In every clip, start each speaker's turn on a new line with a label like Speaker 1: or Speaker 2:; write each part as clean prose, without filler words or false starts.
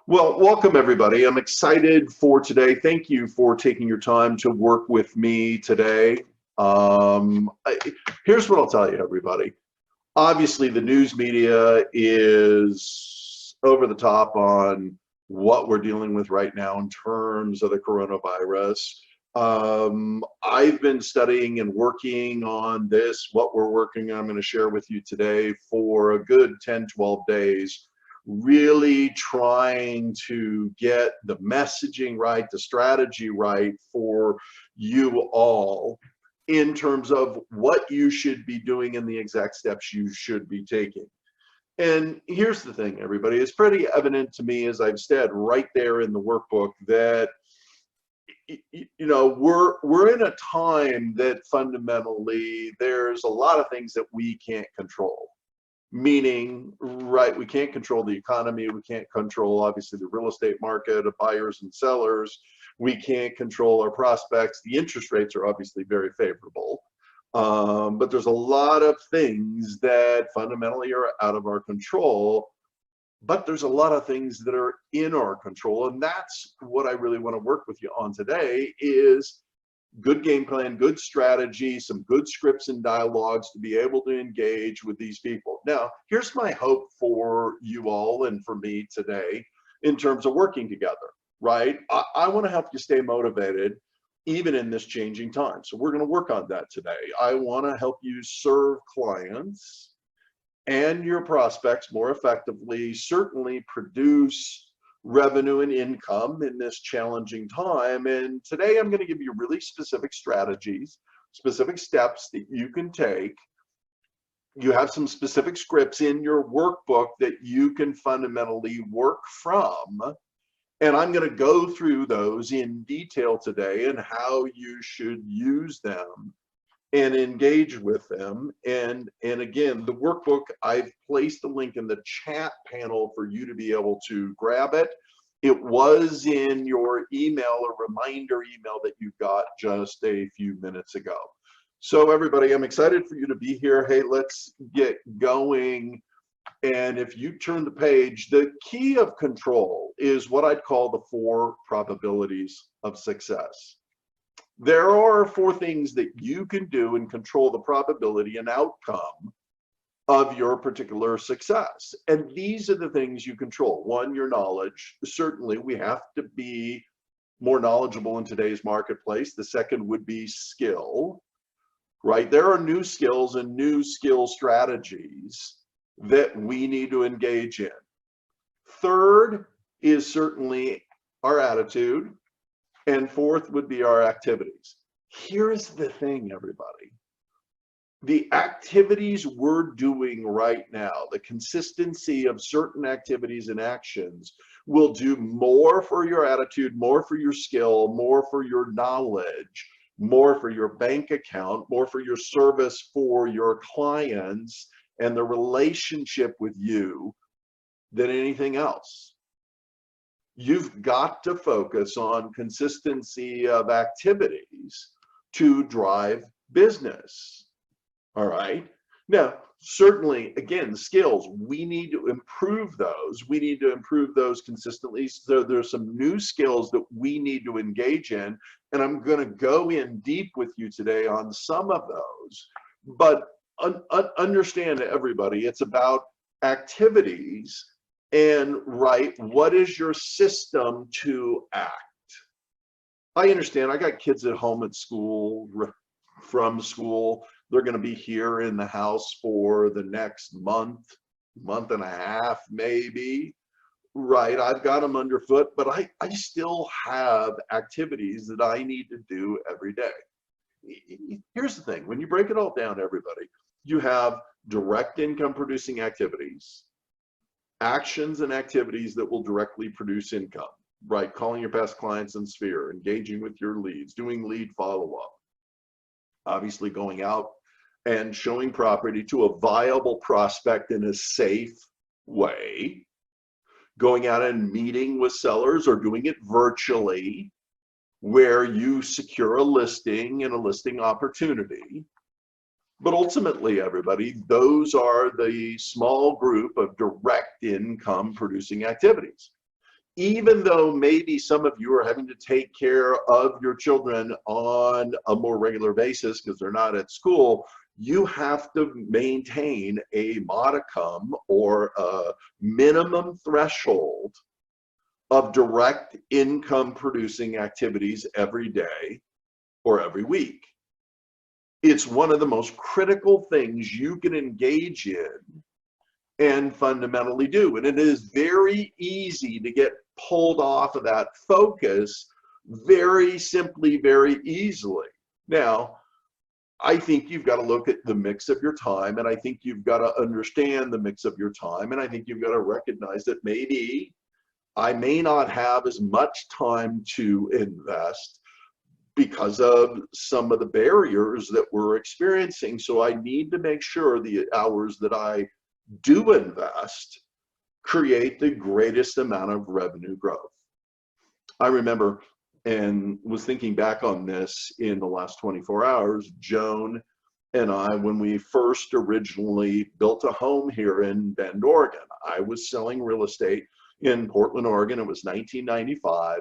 Speaker 1: Well, welcome everybody. I'm excited for today. Thank you for taking your time to work with me today. Here's what I'll tell you, everybody. Obviously, the news media is over the top on what we're dealing with right now in terms of the coronavirus. I've been studying and working on this, what we're working on, I'm going to share with you today for a good 10, 12 days, really trying to get the messaging right, the strategy right for you all in terms of what you should be doing and the exact steps you should be taking. And here's the thing, everybody, it's pretty evident to me, as I've said right there in the workbook, that we're in a time that fundamentally there's a lot of things that we can't control. Meaning, right, we can't control the economy, we can't control obviously the real estate market of buyers and sellers, we can't control our prospects. The interest rates are obviously very favorable, but there's a lot of things that fundamentally are out of our control, but there's a lot of things that are in our control, and that's what I really want to work with you on today is good game plan, good strategy, some good scripts and dialogues to be able to engage with these people. Now, here's my hope for you all and for me today in terms of working together, right? I want to help you stay motivated even in this changing time. So we're going to work on that today. I want to help you serve clients and your prospects more effectively, certainly produce revenue and income in this challenging time. And today I'm going to give you really specific strategies, specific steps that you can take. You have some specific scripts in your workbook that you can fundamentally work from. And I'm going to go through those in detail today and how you should use them and engage with them. And again, the workbook, I've placed the link in the chat panel for you to be able to grab it. It was in your email, a reminder email that you got just a few minutes ago. So everybody, I'm excited for you to be here. Hey, let's get going. And if you turn the page, the key of control is what I'd call the 4 probabilities of success. There are 4 things that you can do and control the probability and outcome of your particular success. And these are the things you control. 1, your knowledge. Certainly, we have to be more knowledgeable in today's marketplace. The second would be skill, right? There are new skills and new skill strategies that we need to engage in. Third is certainly our attitude. And fourth would be our activities. Here's the thing, everybody. The activities we're doing right now, the consistency of certain activities and actions will do more for your attitude, more for your skill, more for your knowledge, more for your bank account, more for your service for your clients and the relationship with you than anything else. You've got to focus on consistency of activities to drive business. All right. Now, certainly, again, skills, we need to improve those. We need to improve those consistently. So there's some new skills that we need to engage in. And I'm going to go in deep with you today on some of those. But understand, everybody, it's about activities. And right, what is your system to act? I understand. I got kids at home at school, from school. They're going to be here in the house for the next month, month and a half, maybe. Right, I've got them underfoot, but I still have activities that I need to do every day. Here's the thing. When you break it all down, everybody, you have direct income producing activities, actions and activities that will directly produce income, right? Calling your past clients in Sphere, engaging with your leads, doing lead follow-up, obviously going out and showing property to a viable prospect in a safe way, going out and meeting with sellers or doing it virtually where you secure a listing and a listing opportunity. But ultimately, everybody, those are the small group of direct income producing activities. even though maybe some of you are having to take care of your children on a more regular basis because they're not at school, you have to maintain a modicum or a minimum threshold of direct income producing activities every day or every week. It's one of the most critical things you can engage in and fundamentally do. And it is very easy to get pulled off of that focus very simply, very easily. Now, I think you've got to look at the mix of your time, and I think you've got to understand the mix of your time, and I think you've got to recognize that maybe I may not have as much time to invest because of some of the barriers that we're experiencing. So I need to make sure the hours that I do invest create the greatest amount of revenue growth. I remember and was thinking back on this in the last 24 hours, Joan and I, when we first originally built a home here in Bend, Oregon, I was selling real estate in Portland, Oregon. It was 1995.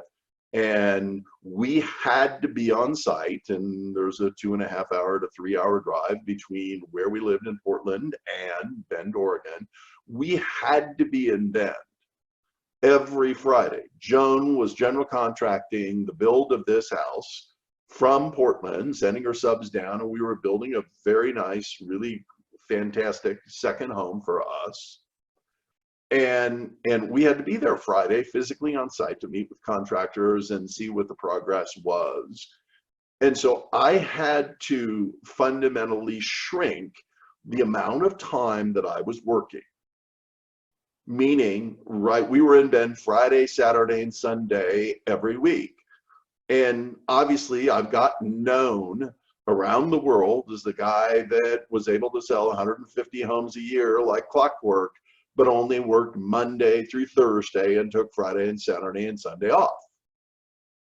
Speaker 1: And we had to be on site, and there's a 2.5 hour to 3 hour drive between where we lived in Portland and Bend, Oregon. We had to be in Bend every Friday. Joan was general contracting the build of this house from Portland, sending her subs down, and we were building a very nice, really fantastic second home for us. And we had to be there Friday physically on site to meet with contractors and see what the progress was. And so I had to fundamentally shrink the amount of time that I was working. Meaning, right, we were in Bend Friday, Saturday, and Sunday every week. And obviously I've gotten known around the world as the guy that was able to sell 150 homes a year like clockwork, but only worked Monday through Thursday and took Friday and Saturday and Sunday off.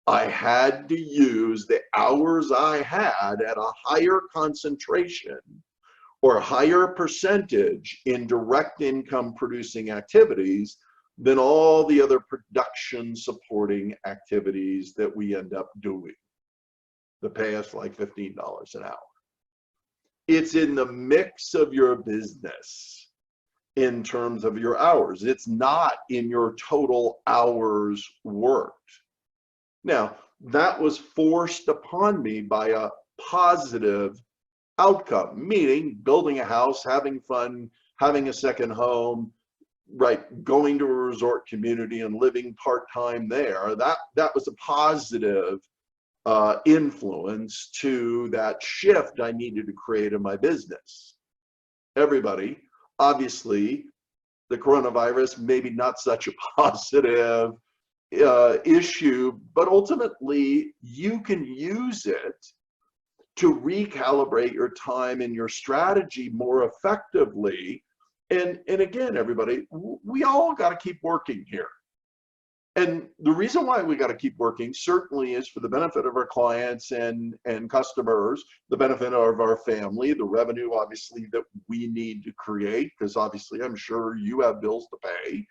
Speaker 1: I had to use the hours I had at a higher concentration or a higher percentage in direct income producing activities than all the other production supporting activities that we end up doing that pay us like $15 an hour. It's in the mix of your business in terms of your hours. It's not in your total hours worked. Now, that was forced upon me by a positive outcome, meaning building a house, having fun, having a second home, right, going to a resort community and living part-time there. That was a positive influence to that shift I needed to create in my business. Everybody, obviously, the coronavirus, maybe not such a positive issue, but ultimately you can use it to recalibrate your time and your strategy more effectively. And again, everybody, we all got to keep working here. And the reason why we got to keep working certainly is for the benefit of our clients and customers, the benefit of our family, the revenue obviously that we need to create, because obviously I'm sure you have bills to pay.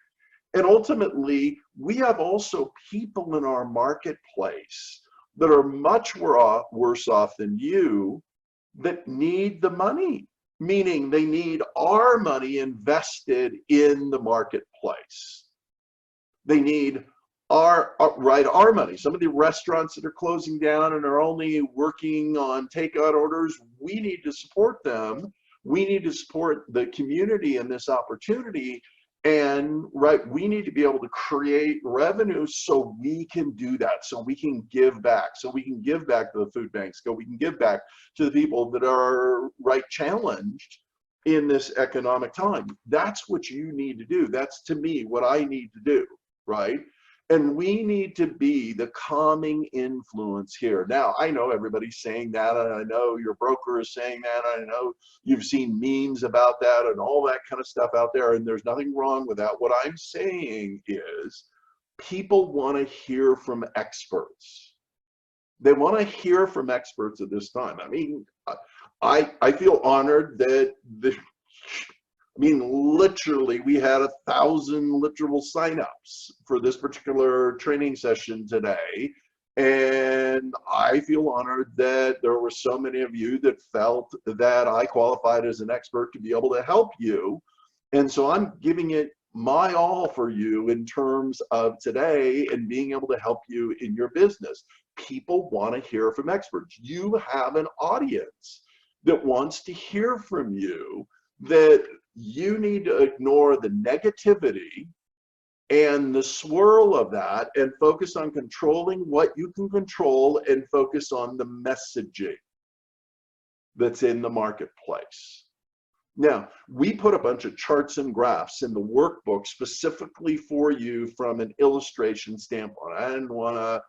Speaker 1: And ultimately, we have also people in our marketplace that are much worse off than you that need the money, meaning they need our money invested in the marketplace. They need our money. Some of the restaurants that are closing down and are only working on takeout orders, we need to support them. We need to support the community in this opportunity. And we need to be able to create revenue so we can do that, so we can give back, so we can give back to the food banks, so we can give back to the people that are challenged in this economic time. That's what you need to do. That's, to me, what I need to do, right? And we need to be the calming influence here. Now, I know everybody's saying that, and I know your broker is saying that, and I know you've seen memes about that and all that kind of stuff out there, and there's nothing wrong with that. What I'm saying is people want to hear from experts. They want to hear from experts at this time. I mean, I feel honored that I mean, literally, we had 1,000 literal signups for this particular training session today. And I feel honored that there were so many of you that felt that I qualified as an expert to be able to help you. And so I'm giving it my all for you in terms of today and being able to help you in your business. People want to hear from experts. You have an audience that wants to hear from you, that you need to ignore the negativity and the swirl of that and focus on controlling what you can control and focus on the messaging that's in the marketplace. Now, we put a bunch of charts and graphs in the workbook specifically for you from an illustration standpoint. I didn't want to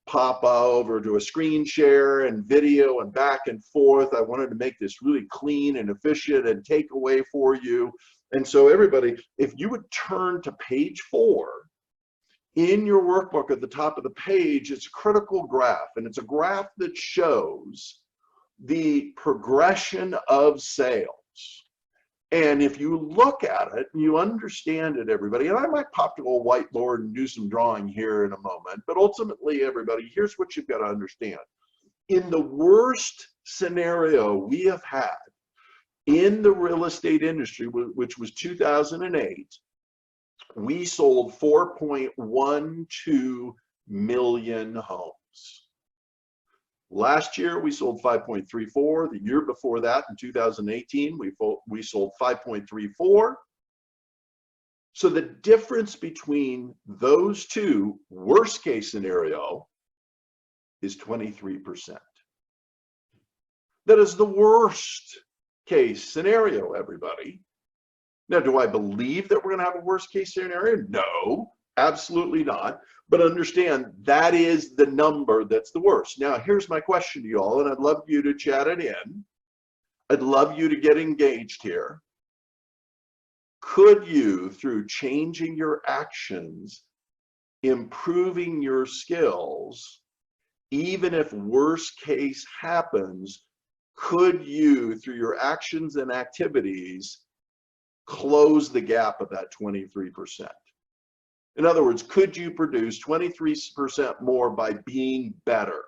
Speaker 1: pop over to a screen share and video and back and forth. I wanted to make this really clean and efficient and take away for you. And so everybody, if you would turn to page 4 in your workbook at the top of the page, it's a critical graph, and it's a graph that shows the progression of sales. And if you look at it and you understand it, everybody, and I might pop to a whiteboard and do some drawing here in a moment, but ultimately, everybody, here's what you've got to understand. In the worst scenario we have had in the real estate industry, which was 2008, we sold 4.12 million homes. Last year, we sold 5.34. The year before that, in 2018, we sold 5.34. So the difference between those two, worst case scenario, is 23%. That is the worst case scenario, everybody. Now, do I believe that we're going to have a worst case scenario? No, absolutely not. But understand, that is the number that's the worst. Now, here's my question to you all, and I'd love you to chat it in. I'd love you to get engaged here. Could you, through changing your actions, improving your skills, even if worst case happens, could you, through your actions and activities, close the gap of that 23%? In other words, could you produce 23% more by being better,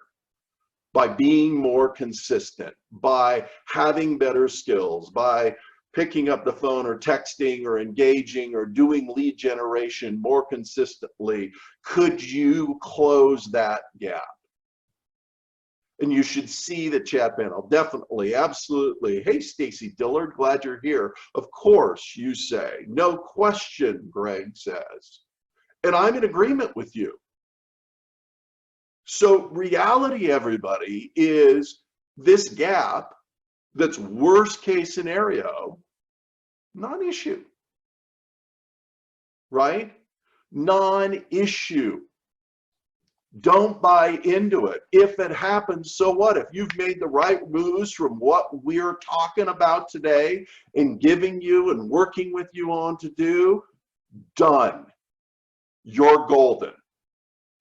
Speaker 1: by being more consistent, by having better skills, by picking up the phone or texting or engaging or doing lead generation more consistently? Could you close that gap? And you should see the chat panel. Definitely, absolutely. Hey, Stacy Dillard, glad you're here. Of course, you say. No question, Greg says. And I'm in agreement with you. So reality, everybody, is this gap that's worst case scenario, non-issue, right? Non-issue. Don't buy into it. If it happens, so what? If you've made the right moves from what we're talking about today and giving you and working with you on to do, done. You're golden.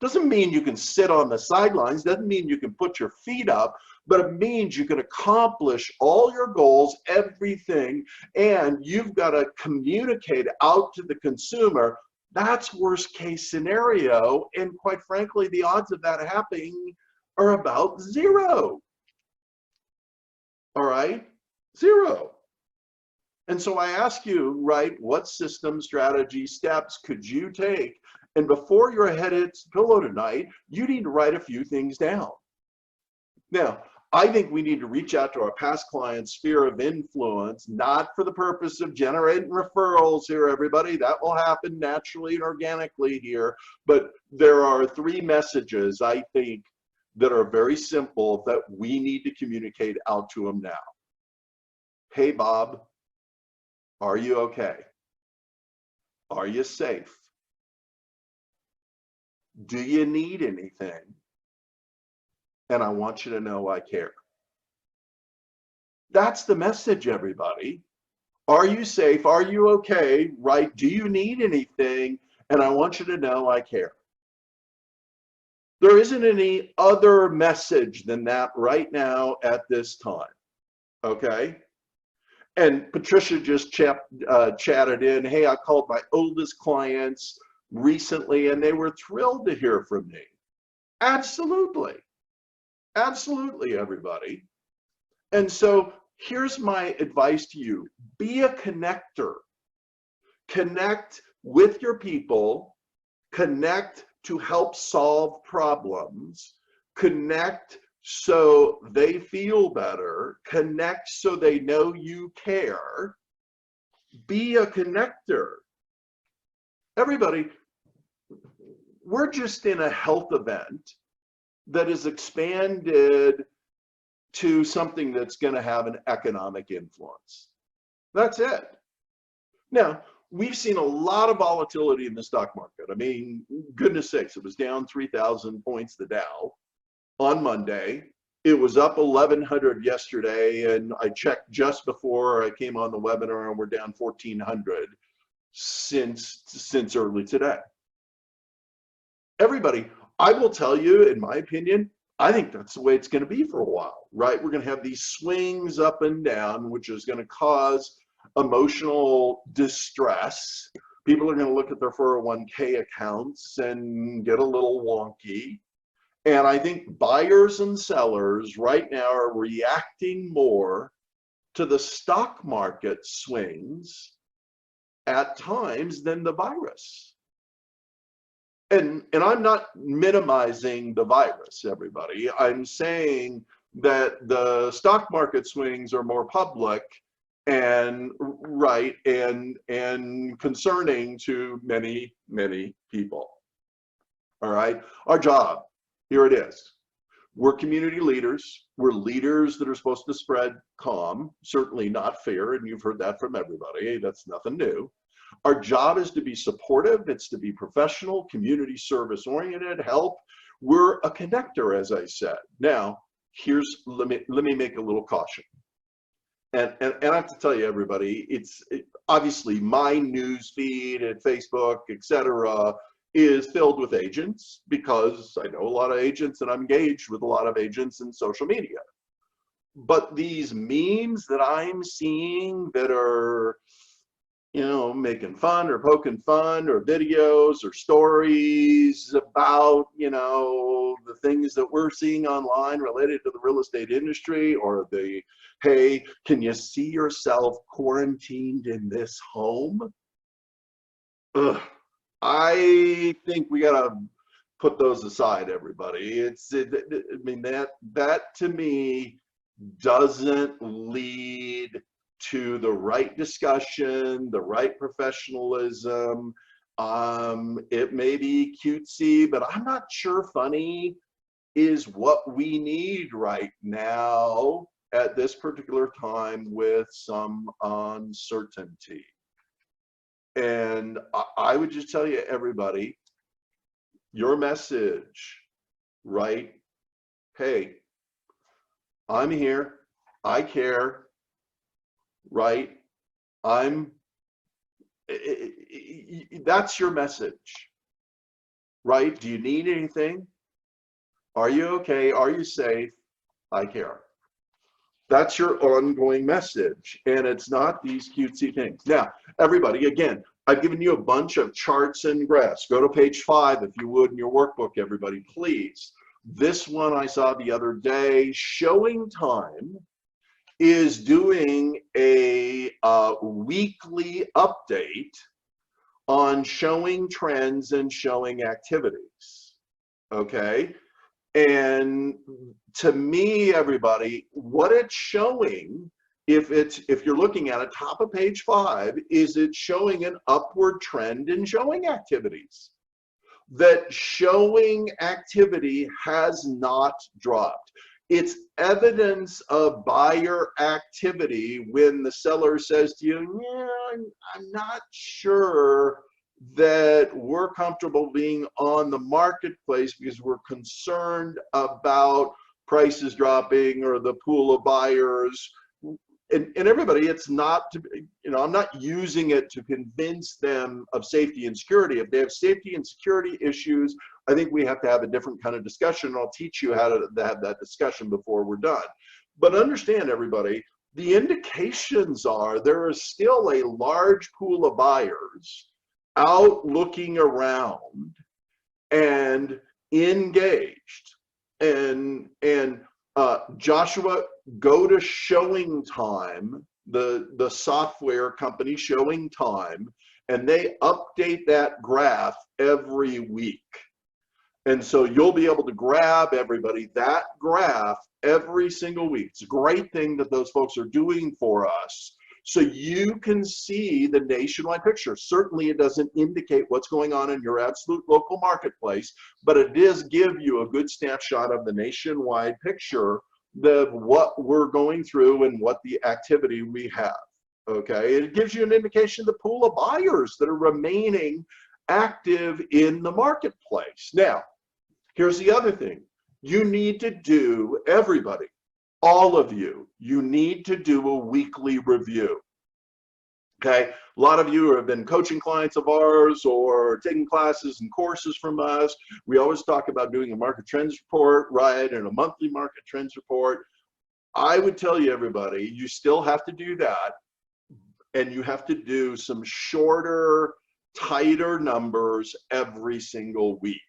Speaker 1: Doesn't mean you can sit on the sidelines, doesn't mean you can put your feet up, but it means you can accomplish all your goals, everything, and you've got to communicate out to the consumer. That's worst case scenario, and quite frankly, the odds of that happening are about 0. All right? 0. And so I ask you, right, what system, strategy, steps could you take? And before your head hits the pillow tonight, you need to write a few things down. Now, I think we need to reach out to our past clients' sphere of influence, not for the purpose of generating referrals here, everybody. That will happen naturally and organically here. But there are 3 messages, I think, that are very simple that we need to communicate out to them now. Hey, Bob, are you okay? Are you safe? Do you need anything? And I want you to know I care. That's the message, everybody. Are you safe? Are you okay? Right? Do you need anything? And I want you to know I care. There isn't any other message than that right now at this time. Okay? And Patricia just chatted in, hey, I called my oldest clients recently and they were thrilled to hear from me. Absolutely. Absolutely, everybody. And so here's my advice to you. Be a connector. Connect with your people. Connect to help solve problems. Connect so they feel better. Connect so they know you care. Be a connector. Everybody, we're just in a health event that is expanded to something that's going to have an economic influence. That's it. Now, we've seen a lot of volatility in the stock market. I mean, goodness sakes, it was down 3,000 points, the Dow, on Monday. It was up 1,100 yesterday, and I checked just before I came on the webinar, and we're down 1,400 since early today. Everybody, I will tell you, in my opinion, I think that's the way it's going to be for a while, right? We're going to have these swings up and down, which is going to cause emotional distress. People are going to look at their 401k accounts and get a little wonky. And I think buyers and sellers right now are reacting more to the stock market swings at times than the virus. And I'm not minimizing the virus, everybody. I'm saying that the stock market swings are more public and right and concerning to many people. All right, our job, here it is. We're community leaders. We're leaders that are supposed to spread calm, certainly not fear, and you've heard that from everybody. That's nothing new. Our job is to be supportive. It's to be professional, community service oriented, help. We're a connector, as I said. Now, let me make a little caution. And I have to tell you, everybody, obviously my news feed at Facebook, etc., is filled with agents because I know a lot of agents and I'm engaged with a lot of agents in social media. But these memes that I'm seeing that are, you know, making fun or poking fun, or videos or stories about, you know, the things that we're seeing online related to the real estate industry, or the, hey, can you see yourself quarantined in this home? Ugh. I think we gotta put those aside, everybody. I mean, that to me doesn't lead to the right discussion, the right professionalism. It may be cutesy, but I'm not sure funny is what we need right now at this particular time with some uncertainty. And I would just tell you, everybody, your message, right? Hey, I'm here, I care, right? That's your message, right? Do you need anything? Are you okay? Are you safe? I care. That's your ongoing message, and it's not these cutesy things. Now, everybody, again, I've given you a bunch of charts and graphs. Go to page 5, if you would, in your workbook, everybody, please. This one I saw the other day. Showing Time is doing a weekly update on showing trends and showing activities, okay? And to me, everybody, what it's showing, if you're looking at it, top of page 5, is it's showing an upward trend in showing activities. That showing activity has not dropped. It's evidence of buyer activity when the seller says to you, yeah, I'm not sure that we're comfortable being on the marketplace because we're concerned about prices dropping or the pool of buyers. And everybody, it's not to, you know, I'm not using it to convince them of safety and security. If they have safety and security issues, I think we have to have a different kind of discussion. I'll teach you how to have that discussion before we're done. But understand, everybody, the indications are there is still a large pool of buyers out looking around and engaged. And Joshua, go to Showing Time, the software company Showing Time, and they update that graph every week. And so you'll be able to grab everybody that graph every single week. It's a great thing that those folks are doing for us, so you can see the nationwide picture. Certainly it doesn't indicate what's going on in your absolute local marketplace, but it does give you a good snapshot of the nationwide picture of what we're going through and what the activity we have. Okay, it gives you an indication of the pool of buyers that are remaining active in the marketplace. Now, here's the other thing. You need to do, everybody, all of you, you need to do a weekly review. Okay, a lot of you have been coaching clients of ours or taking classes and courses from us. We always talk about doing a market trends report, right, and a monthly market trends report. I would tell you, everybody, you still have to do that, and you have to do some shorter, tighter numbers every single week.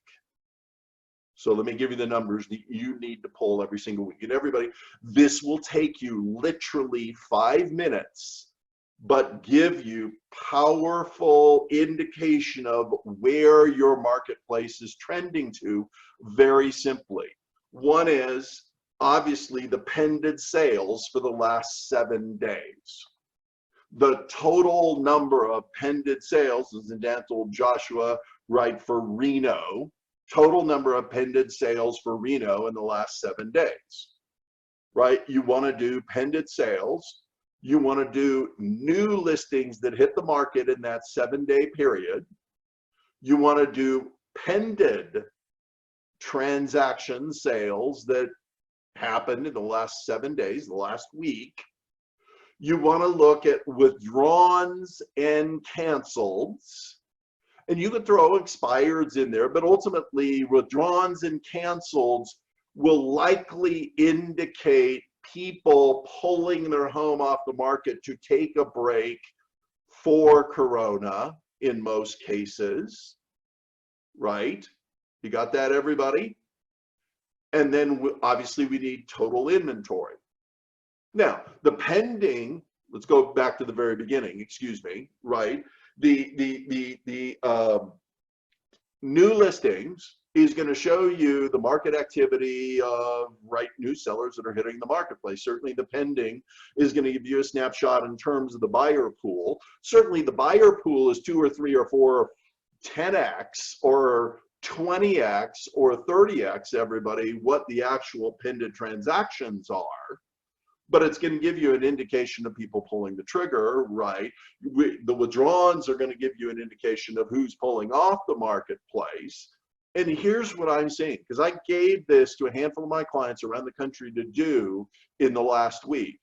Speaker 1: So let me give you the numbers that you need to pull every single week. And everybody, this will take you literally 5 minutes, but give you powerful indication of where your marketplace is trending to very simply. One is obviously the pended sales for the last 7 days. The total number of pended sales, as Dan told Joshua, right, for Reno, total number of pended sales for Reno in the last 7 days, right? You want to do pended sales. You want to do new listings that hit the market in that 7-day period. You want to do pended transaction sales that happened in the last 7 days, the last week. You want to look at withdrawals and canceleds. And you can throw expireds in there, but ultimately withdrawals and canceleds will likely indicate people pulling their home off the market to take a break for Corona in most cases, right? You got that, everybody? And then obviously we need total inventory. Now, the pending, let's go back to the very beginning, excuse me, right? The new listings is going to show you the market activity of new sellers that are hitting the marketplace. Certainly the pending is going to give you a snapshot in terms of the buyer pool. Certainly the buyer pool is 2 or 3 or 4, 10x or 20x or 30x, everybody, what the actual pending transactions are. But it's going to give you an indication of people pulling the trigger, right? The withdrawals are going to give you an indication of who's pulling off the marketplace. And here's what I'm saying, because I gave this to a handful of my clients around the country to do in the last week.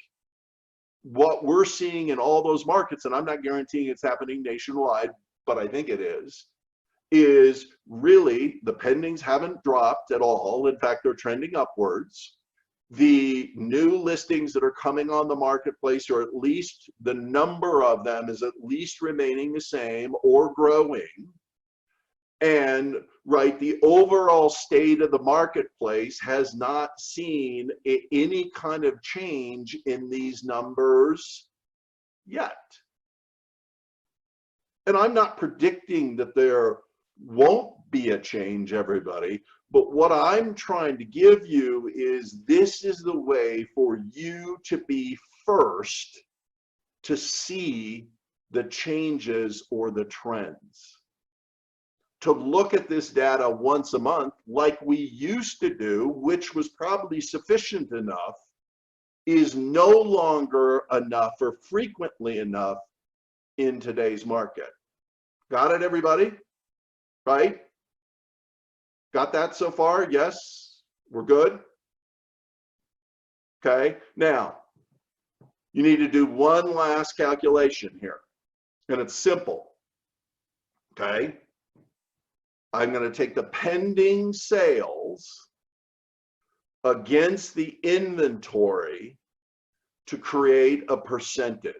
Speaker 1: What we're seeing in all those markets, and I'm not guaranteeing it's happening nationwide, but I think it is really the pendings haven't dropped at all. In fact, they're trending upwards. The new listings that are coming on the marketplace, or at least the number of them, is at least remaining the same or growing. And the overall state of the marketplace has not seen any kind of change in these numbers yet. And I'm not predicting that there won't be a change, everybody. But what I'm trying to give you is this is the way for you to be first to see the changes or the trends. To look at this data once a month like we used to do, which was probably sufficient enough, is no longer enough or frequently enough in today's market. Got it, everybody? Right? Got that so far? Yes? We're good? Okay, now, you need to do one last calculation here, and it's simple, okay? I'm going to take the pending sales against the inventory to create a percentage.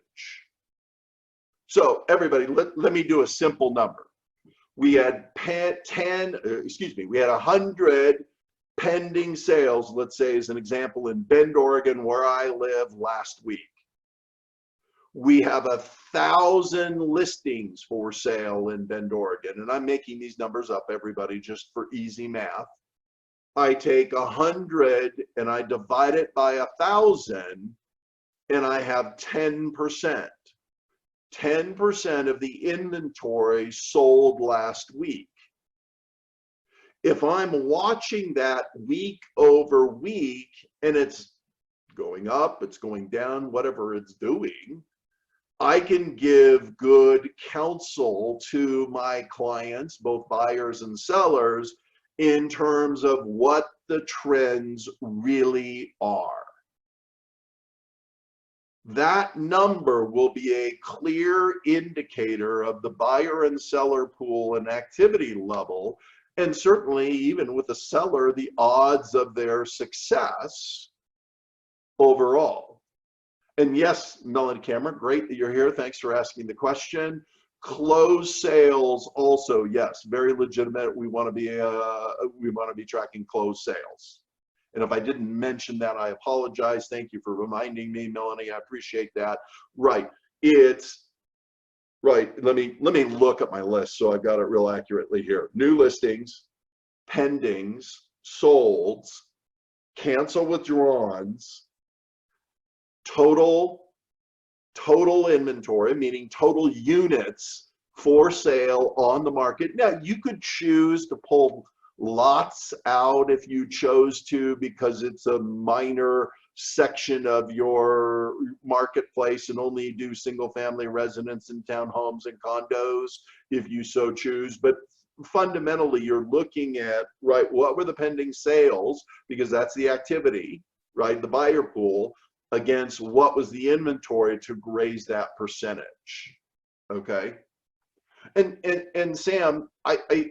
Speaker 1: So everybody, let me do a simple number. We had 100 pending sales, let's say as an example, in Bend, Oregon, where I live, last week. We have 1,000 listings for sale in Bend, Oregon, and I'm making these numbers up, everybody, just for easy math. I take 100 and I divide it by 1,000, and I have 10%. 10% of the inventory sold last week. If I'm watching that week over week and it's going up, it's going down, whatever it's doing, I can give good counsel to my clients, both buyers and sellers, in terms of what the trends really are. That number will be a clear indicator of the buyer and seller pool and activity level, and certainly even with the seller, the odds of their success overall. And yes, Melanie Cameron, great that you're here. Thanks for asking the question. Closed sales also, yes, very legitimate. We want to be tracking closed sales. And if I didn't mention that, I apologize. Thank you for reminding me, Melanie. I appreciate that. Right. It's right. Let me look at my list so I've got it real accurately here. New listings, pendings, solds, cancel withdrawals, total inventory, meaning total units for sale on the market. Now, you could choose to pull lots out if you chose to, because it's a minor section of your marketplace, and only do single family residence and townhomes and condos if you so choose. But fundamentally, you're looking at, right, what were the pending sales, because that's the activity, right, the buyer pool, against what was the inventory to raise that percentage. Okay. And Sam,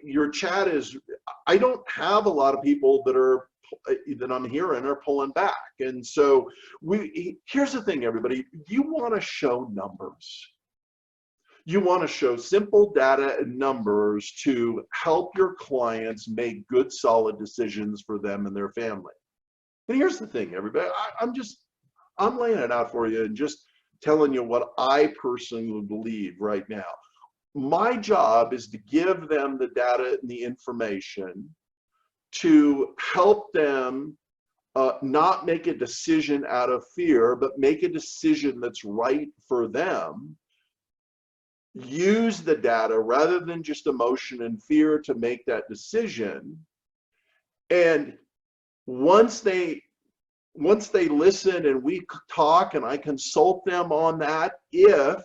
Speaker 1: your chat is, I don't have a lot of people that I'm hearing are pulling back. And so here's the thing, everybody, you want to show numbers. You want to show simple data and numbers to help your clients make good, solid decisions for them and their family. And here's the thing, everybody, I'm laying it out for you and just telling you what I personally believe right now. My job is to give them the data and the information to help them not make a decision out of fear, but make a decision that's right for them. Use the data rather than just emotion and fear to make that decision. And once they listen and we talk and I consult them on that, if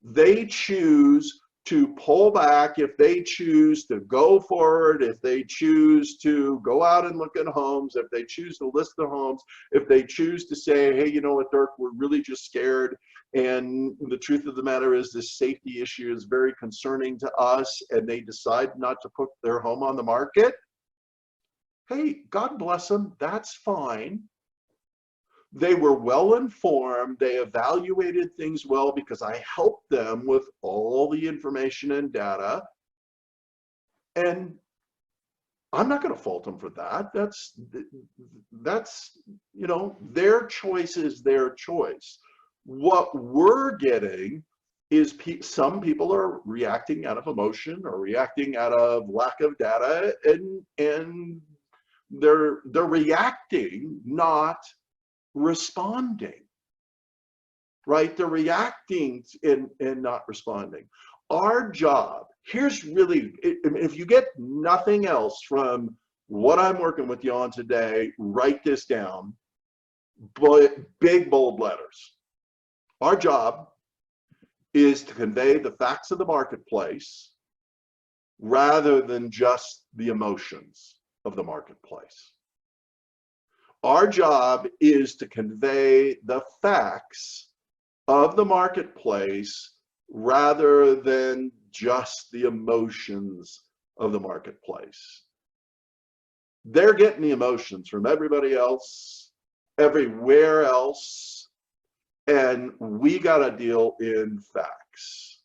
Speaker 1: they choose to pull back, if they choose to go forward, if they choose to go out and look at homes, if they choose to list the homes, if they choose to say, hey, you know what, Dirk, we're really just scared, and the truth of the matter is this safety issue is very concerning to us, and they decide not to put their home on the market, hey, God bless them, that's fine. They were well informed, they evaluated things well because I helped them with all the information and data. And I'm not going to fault them for that. That's, you know, their choice is their choice. What we're getting is some people are reacting out of emotion or reacting out of lack of data, and they're reacting, not responding, right? They're reacting and not responding. Our job, here's really, if you get nothing else from what I'm working with you on today, write this down, but big bold letters. Our job is to convey the facts of the marketplace rather than just the emotions of the marketplace. Our job is to convey the facts of the marketplace rather than just the emotions of the marketplace. They're getting the emotions from everybody else, everywhere else, And we got a deal in facts.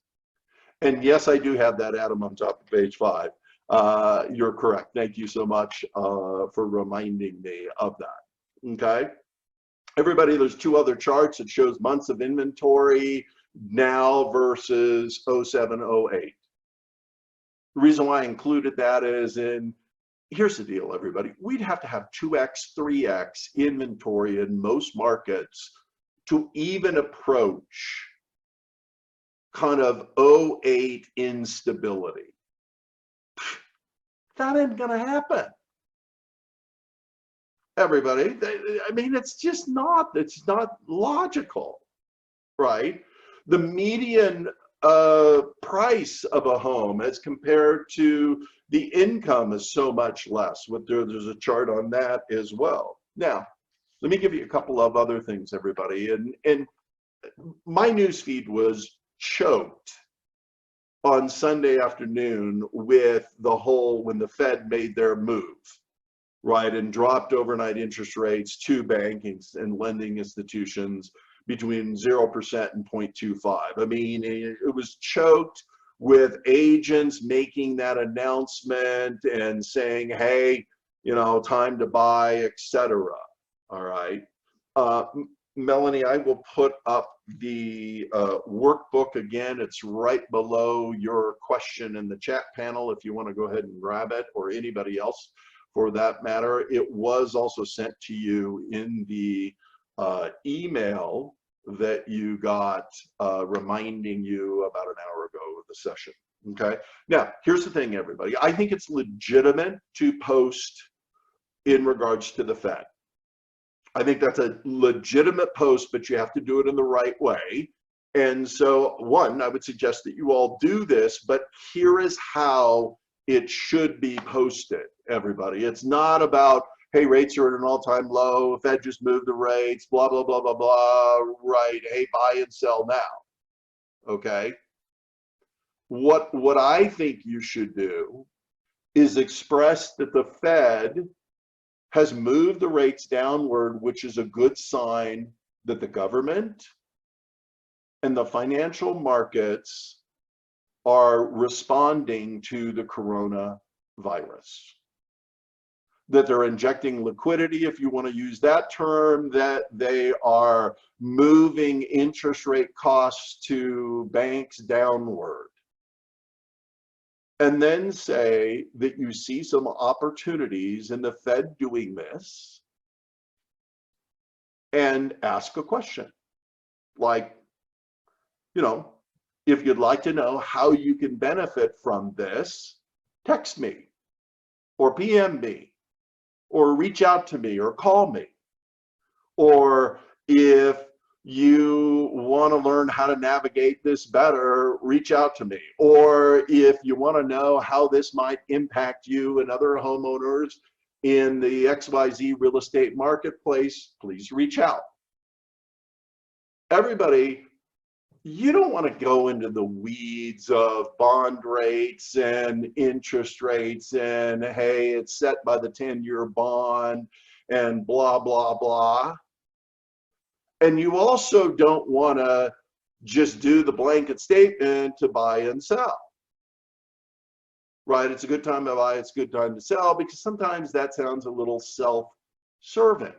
Speaker 1: And yes, I do have that, Adam, on top of page 5. You're correct. Thank you so much for reminding me of that. Okay. Everybody, there's 2 other charts. It shows months of inventory now versus 07, 08. The reason why I included that is here's the deal, everybody. We'd have to have 2x, 3x inventory in most markets to even approach kind of 08 instability. That ain't gonna happen. Everybody, I mean, it's not logical, right? The median price of a home as compared to the income is so much less. There's a chart on that as well. Now, let me give you a couple of other things, everybody. And my news feed was choked on Sunday afternoon with when the Fed made their move, right, and dropped overnight interest rates to banking and lending institutions between 0% and 0.25. I mean, it was choked with agents making that announcement and saying, hey, time to buy, etc. All right. Melanie, I will put up the workbook again. It's right below your question in the chat panel if you want to go ahead and grab it, or anybody else for that matter. It was also sent to you in the email that you got reminding you about an hour ago of the session. Okay. Now, here's the thing, everybody. I think it's legitimate to post in regards to the Fed. I think that's a legitimate post, but you have to do it in the right way. And so, one, I would suggest that you all do this, but here is how it should be posted, everybody. It's not about, hey, rates are at an all-time low, Fed just moved the rates, blah, blah, blah, blah, blah, right, hey, buy and sell now, okay? What I think you should do is express that the Fed has moved the rates downward, which is a good sign that the government and the financial markets are responding to the coronavirus. That they're injecting liquidity, if you want to use that term, that they are moving interest rate costs to banks downward. And then say that you see some opportunities in the Fed doing this, and ask a question. Like, if you'd like to know how you can benefit from this, text me or PM me or reach out to me or call me. Or if you want to learn how to navigate this better, reach out to me. Or if you want to know how this might impact you and other homeowners in the XYZ real estate marketplace, please reach out. Everybody, you don't want to go into the weeds of bond rates and interest rates and, hey, it's set by the 10-year bond and blah, blah, blah. And you also don't want to just do the blanket statement to buy and sell, right? It's a good time to buy, it's a good time to sell, because sometimes that sounds a little self-serving.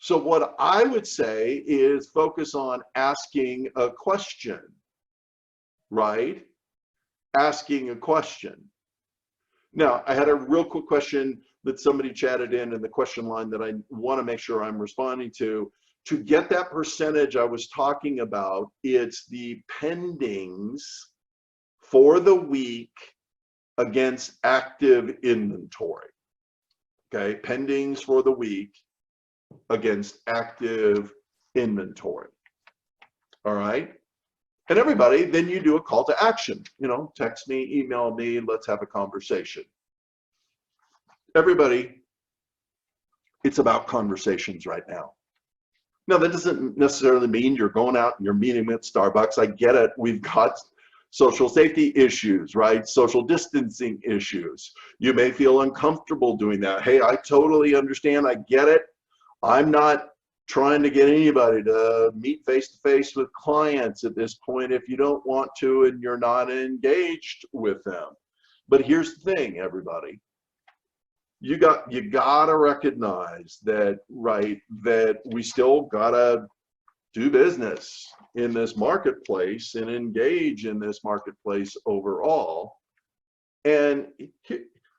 Speaker 1: So what I would say is focus on asking a question, right? Asking a question. Now, I had a real quick question that somebody chatted in the question line that I want to make sure I'm responding to. To get that percentage I was talking about, it's the pendings for the week against active inventory. Okay, pendings for the week against active inventory. All right. And everybody, then you do a call to action. Text me, email me, let's have a conversation. Everybody, it's about conversations right now. Now, that doesn't necessarily mean you're going out and you're meeting at Starbucks. I get it. We've got social safety issues, right? Social distancing issues. You may feel uncomfortable doing that. Hey, I totally understand. I get it. I'm not trying to get anybody to meet face-to-face with clients at this point if you don't want to and you're not engaged with them. But here's the thing, everybody. You gotta recognize that, right, that we still gotta do business in this marketplace and engage in this marketplace overall. And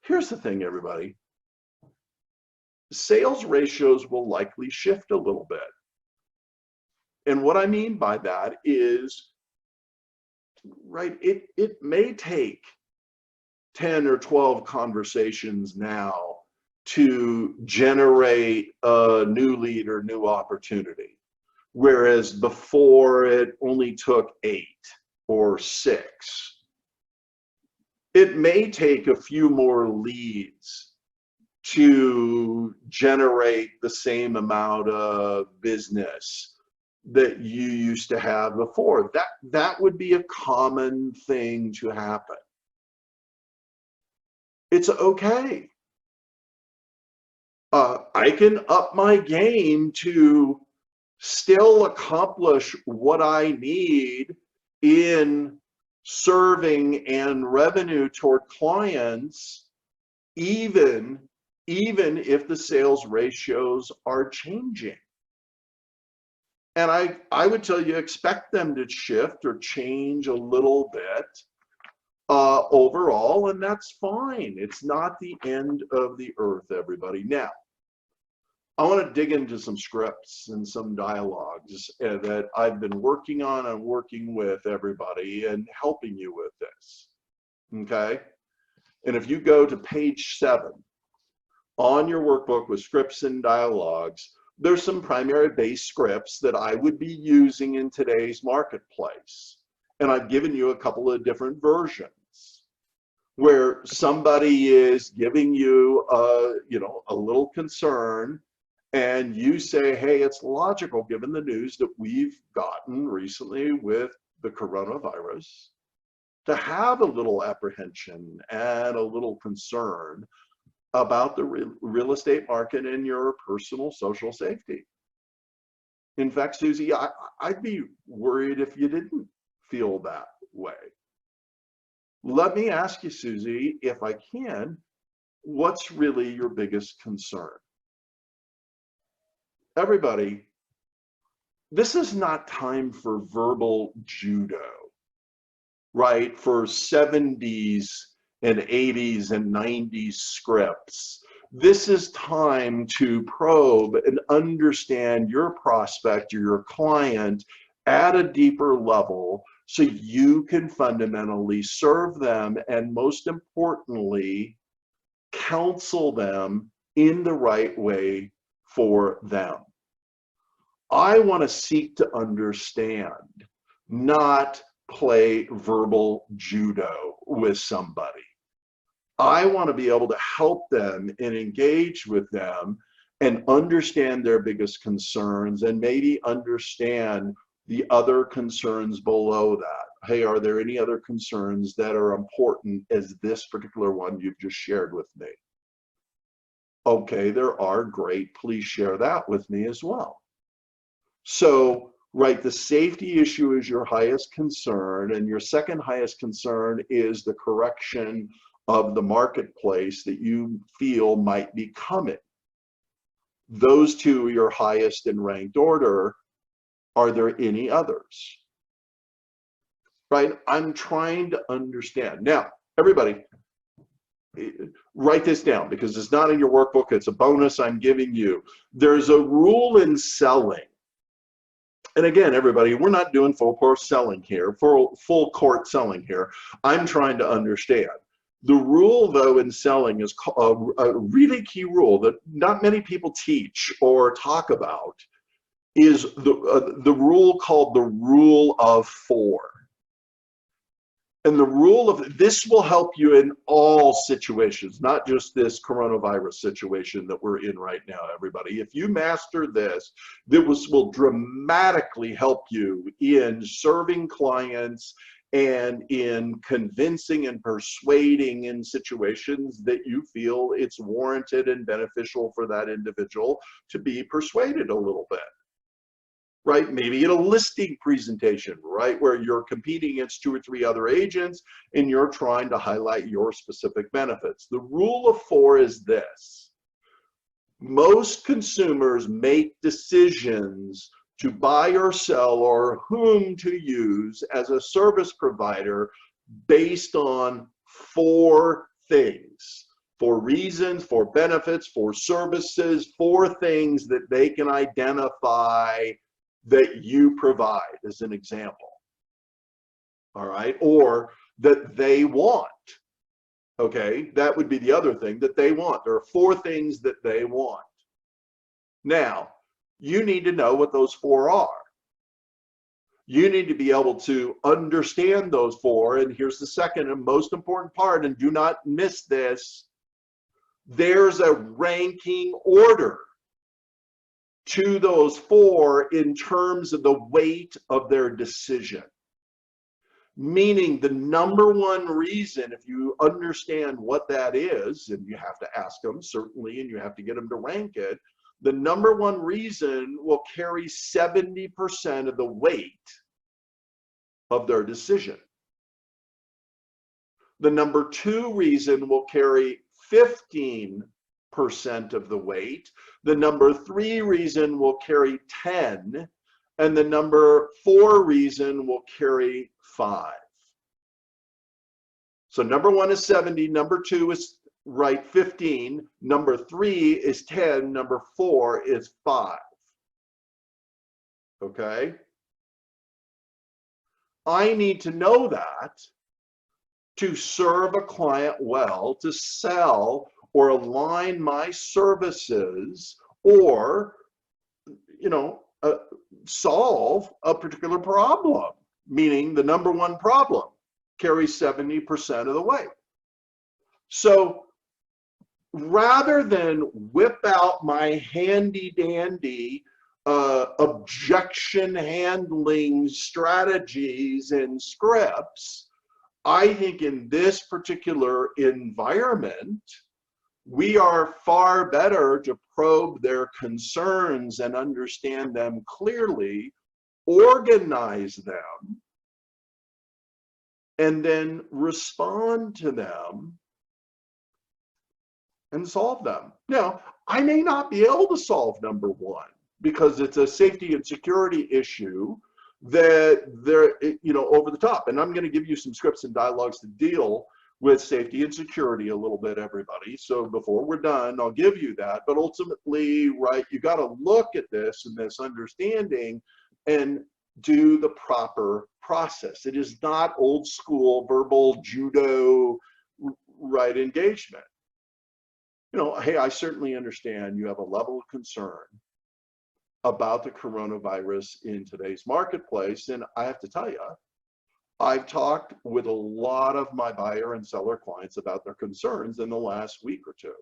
Speaker 1: here's the thing, everybody. Sales ratios will likely shift a little bit. And what I mean by that is, right, it may take 10 or 12 conversations now to generate a new lead or new opportunity, whereas before it only took 8 or 6. It may take a few more leads to generate the same amount of business that you used to have before. That would be a common thing to happen. It's okay. I can up my game to still accomplish what I need in serving and revenue toward clients, even if the sales ratios are changing. And I would tell you, expect them to shift or change a little bit overall, and that's fine. It's not the end of the earth, everybody. Now, I want to dig into some scripts and some dialogues that I've been working on and working with everybody and helping you with this, okay? And if you go to page 7 on your workbook with scripts and dialogues, there's some primary base scripts that I would be using in today's marketplace. And I've given you a couple of different versions where somebody is giving you a little concern, and you say, hey, it's logical given the news that we've gotten recently with the coronavirus to have a little apprehension and a little concern about the real estate market and your personal social safety. In fact, Susie, I'd be worried if you didn't feel that way. Let me ask you, Susie, if I can, what's really your biggest concern? Everybody, this is not time for verbal judo, right? For 70s and 80s and 90s scripts. This is time to probe and understand your prospect or your client at a deeper level so you can fundamentally serve them and, most importantly, counsel them in the right way for them. I want to seek to understand, not play verbal judo with somebody. I want to be able to help them and engage with them and understand their biggest concerns and maybe understand the other concerns below that. Hey, are there any other concerns that are important as this particular one you've just shared with me? Okay, there are. Great. Please share that with me as well. So, right, the safety issue is your highest concern, and your second highest concern is the correction of the marketplace that you feel might be coming. Those two are your highest in ranked order. Are there any others? Right? I'm trying to understand. Now, everybody, write this down because it's not in your workbook. It's a bonus I'm giving you. There's a rule in selling. And again, everybody, we're not doing full court selling here, full court selling here. I'm trying to understand. The rule, though, in selling is a really key rule that not many people teach or talk about is the rule called the rule of 4. And the rule of this will help you in all situations, not just this coronavirus situation that we're in right now, everybody. If you master this, this will dramatically help you in serving clients and in convincing and persuading in situations that you feel it's warranted and beneficial for that individual to be persuaded a little bit. right? Maybe in a listing presentation, right? Where you're competing against 2 or 3 other agents and you're trying to highlight your specific benefits. The rule of 4 is this: most consumers make decisions to buy or sell or whom to use as a service provider based on 4 things. 4 reasons, 4 benefits, 4 services, 4 things that they can identify that you provide, as an example. All right, or that they want. Okay, that would be the other thing that they want. There are 4 things that they want. Now, you need to know what those 4 are. You need to be able to understand those 4. And here's the second and most important part, and do not miss this: there's a ranking order to those 4 in terms of the weight of their decision. Meaning the number 1 reason, if you understand what that is, and you have to ask them certainly, and you have to get them to rank it, the number 1 reason will carry 70% of the weight of their decision. The number 2 reason will carry 15% of the weight. The number 3 reason will carry 10, and the number 4 reason will carry 5. So number 1 is 70, number 2 is 15, number 3 is 10, number 4 is 5. Okay? I need to know that to serve a client well, to sell or align my services, or solve a particular problem, meaning the number 1 problem carries 70% of the weight. So rather than whip out my handy dandy objection handling strategies and scripts, I think in this particular environment, we are far better to probe their concerns and understand them clearly, organize them, and then respond to them and solve them. Now, I may not be able to solve number 1 because it's a safety and security issue that they're, over the top. And I'm going to give you some scripts and dialogues to deal with safety and security a little bit, everybody. So before we're done, I'll give you that. But ultimately, right, you got to look at this and this understanding and do the proper process. It is not old school verbal judo, right, engagement. Hey, I certainly understand you have a level of concern about the coronavirus in today's marketplace. And I have to tell you, I've talked with a lot of my buyer and seller clients about their concerns in the last week or 2,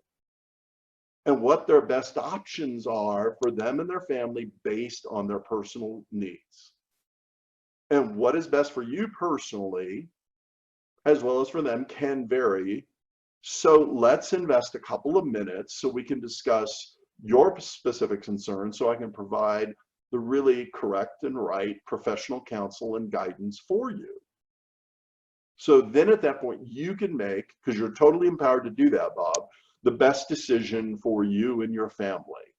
Speaker 1: and what their best options are for them and their family based on their personal needs. And what is best for you personally, as well as for them, can vary. So let's invest a couple of minutes so we can discuss your specific concerns, so I can provide the really correct and right professional counsel and guidance for you. So then at that point, you can make, because you're totally empowered to do that, Bob, the best decision for you and your family.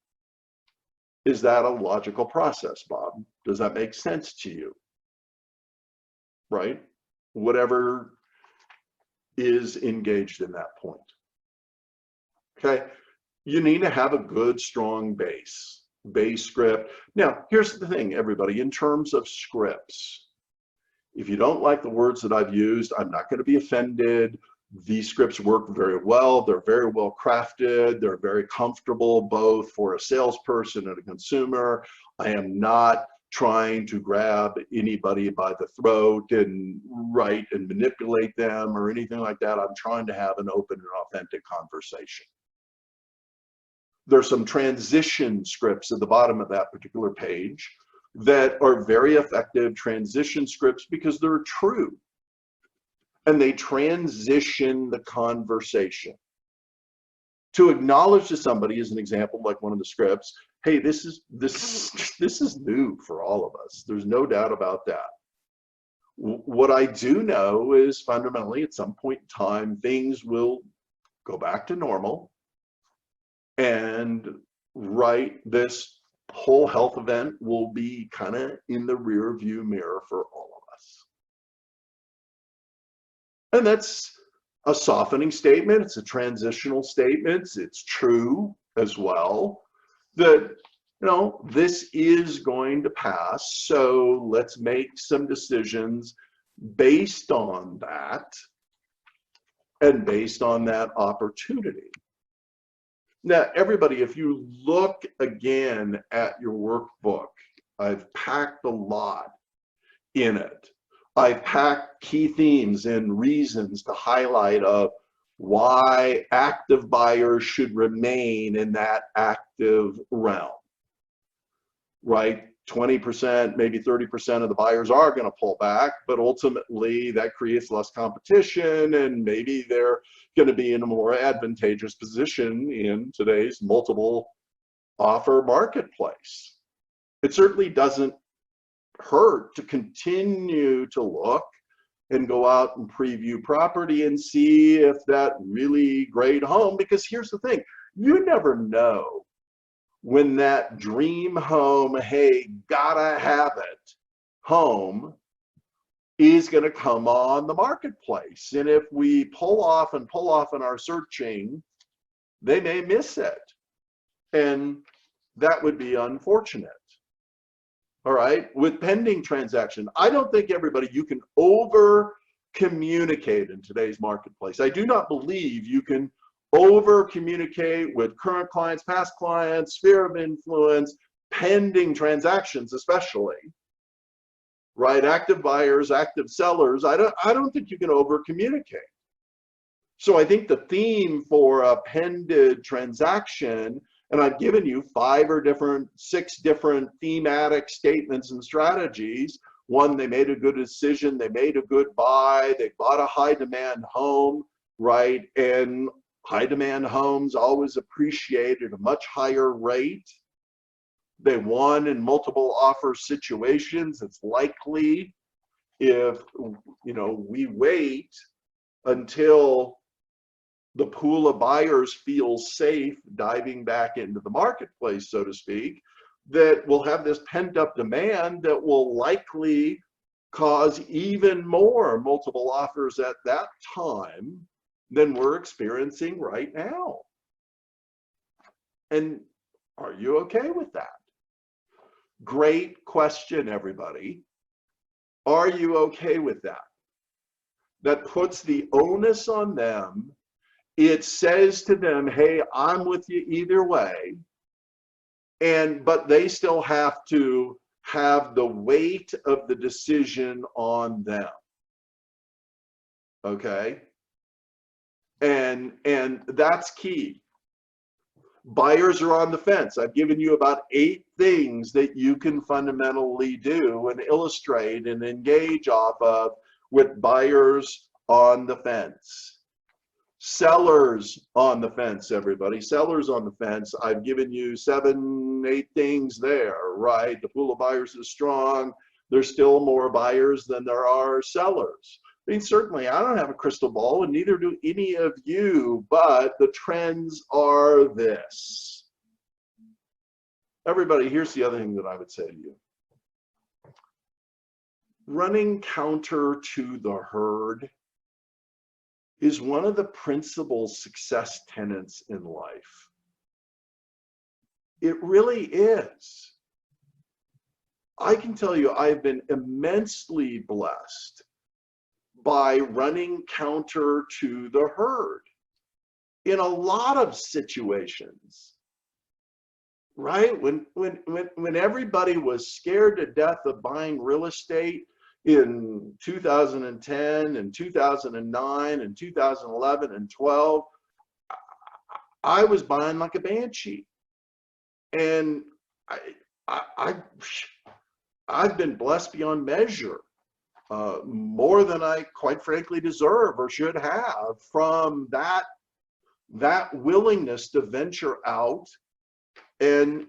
Speaker 1: Is that a logical process, Bob? Does that make sense to you? Right? Whatever is engaged in that point. Okay? You need to have a good, strong base script. Now, here's the thing, everybody, in terms of scripts, if you don't like the words that I've used, I'm not going to be offended. These scripts work very well. They're very well crafted. They're very comfortable, both for a salesperson and a consumer. I am not trying to grab anybody by the throat and manipulate them or anything like that. I'm trying to have an open and authentic conversation. There's some transition scripts at the bottom of that particular page that are very effective transition scripts because they're true and they transition the conversation. To acknowledge to somebody, as an example, like one of the scripts, hey, this is new for all of us. There's no doubt about that. What I do know is fundamentally at some point in time, things will go back to normal. And this whole health event will be kind of in the rear view mirror for all of us. And that's a softening statement. It's a transitional statement. It's true as well that, this is going to pass. So let's make some decisions based on that and based on that opportunity. Now, everybody, if you look again at your workbook, I've packed a lot in it. I've packed key themes and reasons to highlight of why active buyers should remain in that active realm, right? 20%, maybe 30% of the buyers are going to pull back, but ultimately that creates less competition and maybe they're going to be in a more advantageous position in today's multiple offer marketplace. It certainly doesn't hurt to continue to look and go out and preview property and see if that really great home, because here's the thing, you never know when that dream home, hey, gotta have it, home is going to come on the marketplace. And if we pull off in our searching, they may miss it. And that would be unfortunate. All right, with pending transaction, I don't think you can over communicate in today's marketplace. I do not believe you can over communicate with current clients, past clients, sphere of influence, pending transactions, especially, right? Active buyers, active sellers. I don't think you can over communicate. So I think the theme for a pended transaction, and I've given you 6 different thematic statements and strategies. One, they made a good decision, they made a good buy, they bought a high demand home, right? And high demand homes always appreciate at a much higher rate. They won in multiple offer situations. It's likely if we wait until the pool of buyers feels safe diving back into the marketplace, so to speak, that we'll have this pent up demand that will likely cause even more multiple offers at that time than we're experiencing right now. And are you okay with that? Great question, everybody. Are you okay with that? That puts the onus on them. It says to them, hey, I'm with you either way. But they still have to have the weight of the decision on them. Okay? And that's key. Buyers are on the fence. I've given you about 8 things that you can fundamentally do and illustrate and engage off of with buyers on the fence. Sellers on the fence, everybody. Sellers on the fence. I've given you 7, 8 things there, right? The pool of buyers is strong. There's still more buyers than there are sellers. I mean, certainly I don't have a crystal ball and neither do any of you, but the trends are this. Everybody, here's the other thing that I would say to you. Running counter to the herd is one of the principal success tenets in life. It really is. I can tell you I've been immensely blessed by running counter to the herd in a lot of situations, right? When everybody was scared to death of buying real estate in 2010 and 2009 and 2011 and 12, I was buying like a banshee. And I've been blessed beyond measure. More than I quite frankly deserve or should have from that that willingness to venture out and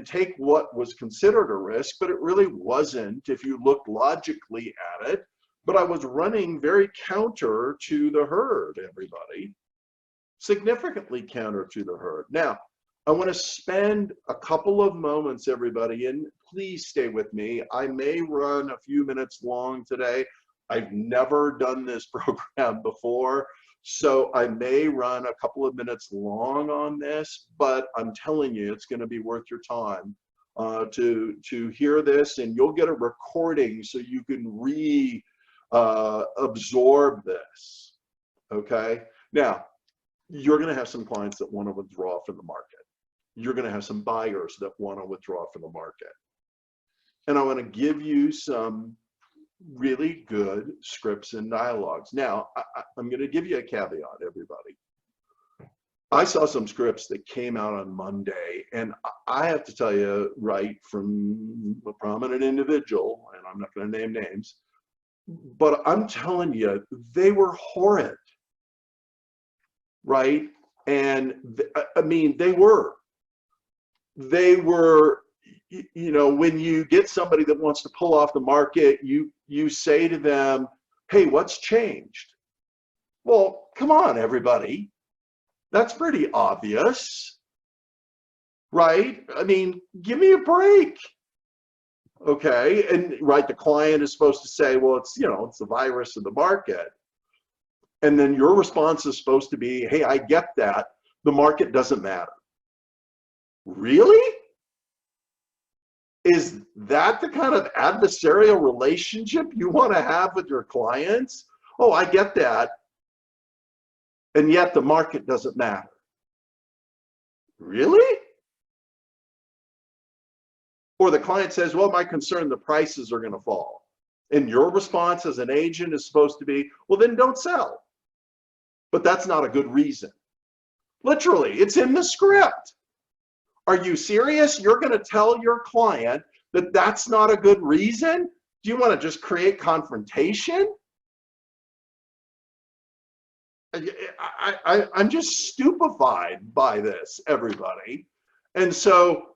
Speaker 1: take what was considered a risk, but it really wasn't if you look logically at it. But I was running very counter to the herd, everybody, significantly counter to the herd. Now, I want to spend a couple of moments, everybody, and please stay with me. I may run a few minutes long today. I've never done this program before, so I may run a couple of minutes long on this, but I'm telling you, it's going to be worth your time to hear this, and you'll get a recording so you can absorb this, okay? Now, you're going to have some clients that want to withdraw from the market. You're going to have some buyers that want to withdraw from the market. And I want to give you some really good scripts and dialogues. Now, I'm going to give you a caveat, everybody. I saw some scripts that came out on Monday, and I have to tell you, right, from a prominent individual, and I'm not going to name names, but I'm telling you, they were horrid, right? And I mean, they were, you know, when you get somebody that wants to pull off the market, you say to them, hey, what's changed? Well, come on, everybody. That's pretty obvious, right? I mean, give me a break. Okay, and right, the client is supposed to say, well, it's, you know, it's the virus of the market. And then your response is supposed to be, hey, I get that. The market doesn't matter. Really? Is that the kind of adversarial relationship you want to have with your clients? Oh, I get that. And yet the market doesn't matter. Really? Or the client says, well, my concern, the prices are going to fall. And your response as an agent is supposed to be, well, then don't sell. But that's not a good reason. Literally, it's in the script. Are you serious? You're going to tell your client that that's not a good reason? Do you want to just create confrontation? I'm just stupefied by this, everybody. And so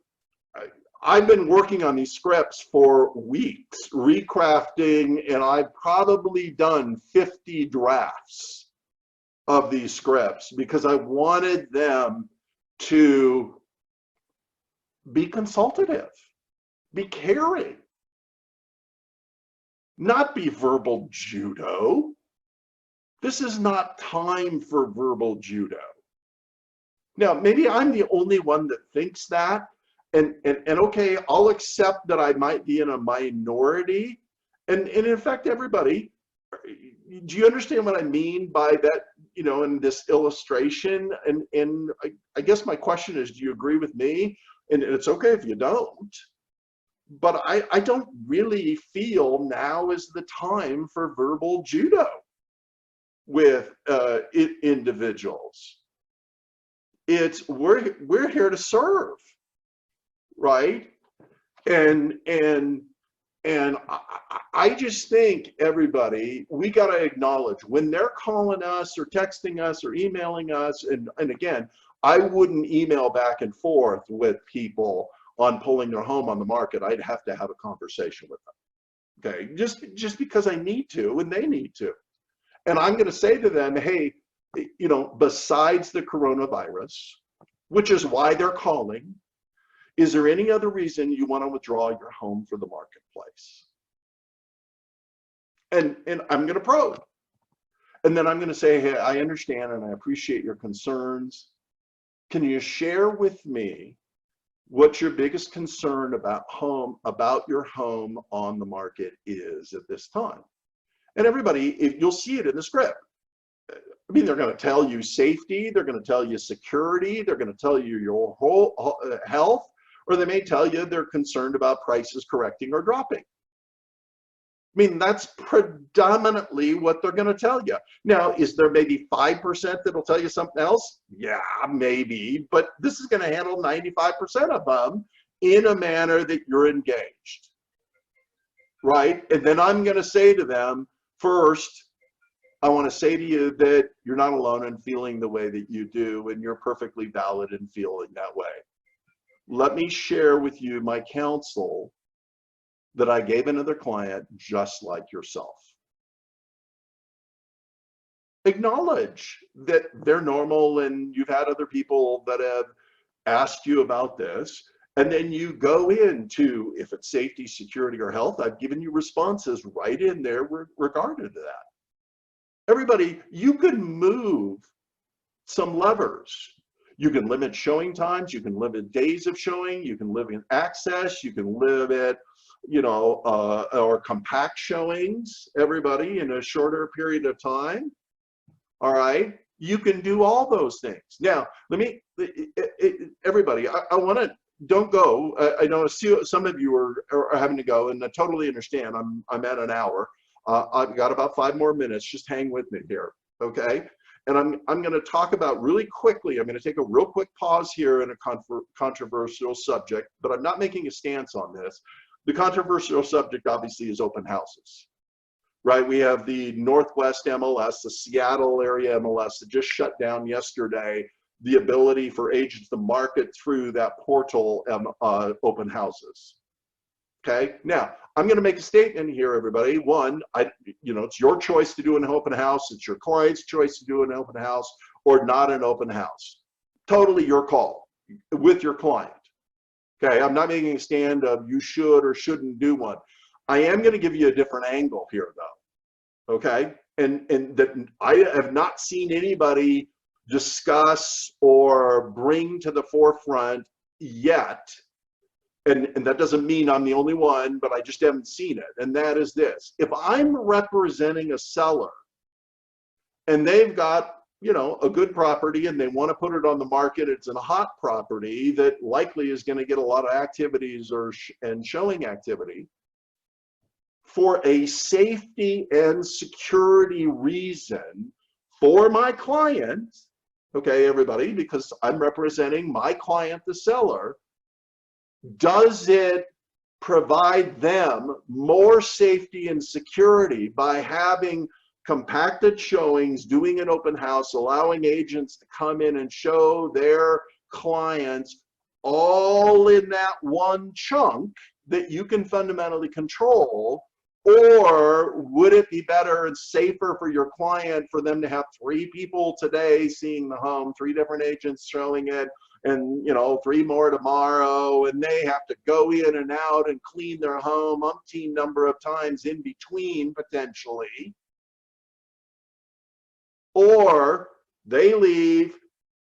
Speaker 1: I've been working on these scripts for weeks, recrafting, and I've probably done 50 drafts of these scripts because I wanted them to be consultative, be caring, not be verbal judo. This is not time for verbal judo. Now, maybe I'm the only one that thinks that, and okay, I'll accept that I might be in a minority, and in fact, everybody, do you understand what I mean by that, you know, in this illustration? And I guess my question is, do you agree with me? And it's okay if you don't, but I don't really feel now is the time for verbal judo with individuals. It's we're here to serve, right? And I just think, everybody, we got to acknowledge when they're calling us or texting us or emailing us, and again, I wouldn't email back and forth with people on pulling their home on the market. I'd have to have a conversation with them, okay? Just because I need to and they need to. And I'm going to say to them, hey, you know, besides the coronavirus, which is why they're calling, is there any other reason you want to withdraw your home from the marketplace? And I'm going to probe. And then I'm going to say, hey, I understand and I appreciate your concerns. Can you share with me what your biggest concern about your home on the market is at this time? And everybody, you'll see it in the script. I mean, they're going to tell you safety, they're going to tell you security, they're going to tell you your whole health, or they may tell you they're concerned about prices correcting or dropping. I mean, that's predominantly what they're going to tell you. Now, is there maybe 5% that'll tell you something else? Yeah, maybe, but this is going to handle 95% of them in a manner that you're engaged, right? And then I'm going to say to them, first, I want to say to you that you're not alone in feeling the way that you do, and you're perfectly valid in feeling that way. Let me share with you my counsel that I gave another client just like yourself. Acknowledge that they're normal and you've had other people that have asked you about this. And then you go into, if it's safety, security, or health, I've given you responses right in there regarding to that. Everybody, you can move some levers. You can limit showing times, you can limit days of showing, you can limit access, you can limit, or compact showings, everybody, in a shorter period of time. All right, you can do all those things. Now, let me, everybody, I want to, don't go. I know some of you are having to go, and I totally understand. I'm at an hour. I've got about 5 more minutes. Just hang with me here, okay? And I'm going to talk about really quickly. I'm going to take a real quick pause here in a controversial subject, but I'm not making a stance on this. The controversial subject, obviously, is open houses. Right, we have the Northwest MLS, the Seattle area MLS that just shut down yesterday, the ability for agents to market through that portal open houses. Okay, now I'm going to make a statement here, everybody. One, it's your choice to do an open house. It's your client's choice to do an open house or not an open house. Totally your call with your client. Okay, I'm not making a stand of you should or shouldn't do one. I am going to give you a different angle here, though. Okay, and that I have not seen anybody discuss or bring to the forefront yet, and that doesn't mean I'm the only one, but I just haven't seen it, and that is this. If I'm representing a seller and they've got, a good property and they want to put it on the market, it's a hot property that likely is going to get a lot of activities and showing activity, for a safety and security reason for my client, okay, everybody, because I'm representing my client, the seller, does it provide them more safety and security by having compacted showings, doing an open house, allowing agents to come in and show their clients all in that one chunk that you can fundamentally control? Or would it be better and safer for your client for them to have 3 people today seeing the home, 3 different agents showing it, and 3 more tomorrow, and they have to go in and out and clean their home umpteen number of times in between potentially? Or they leave,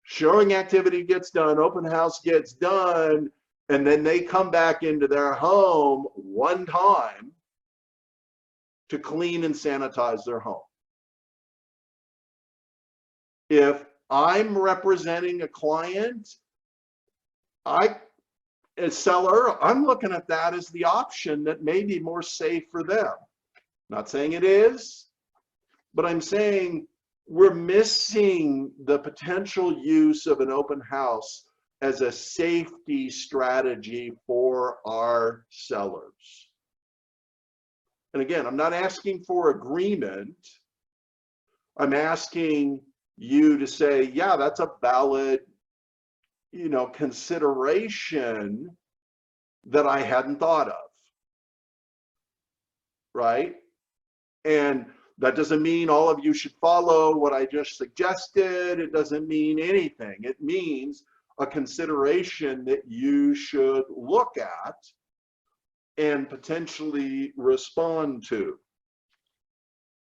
Speaker 1: showing activity gets done, open house gets done, and then they come back into their home one time to clean and sanitize their home. If I'm representing a client, as seller, I'm looking at that as the option that may be more safe for them. Not saying it is, but I'm saying we're missing the potential use of an open house as a safety strategy for our sellers. And again, I'm not asking for agreement. I'm asking you to say, yeah, that's a valid, consideration that I hadn't thought of, right? And that doesn't mean all of you should follow what I just suggested. It doesn't mean anything. It means a consideration that you should look at and potentially respond to.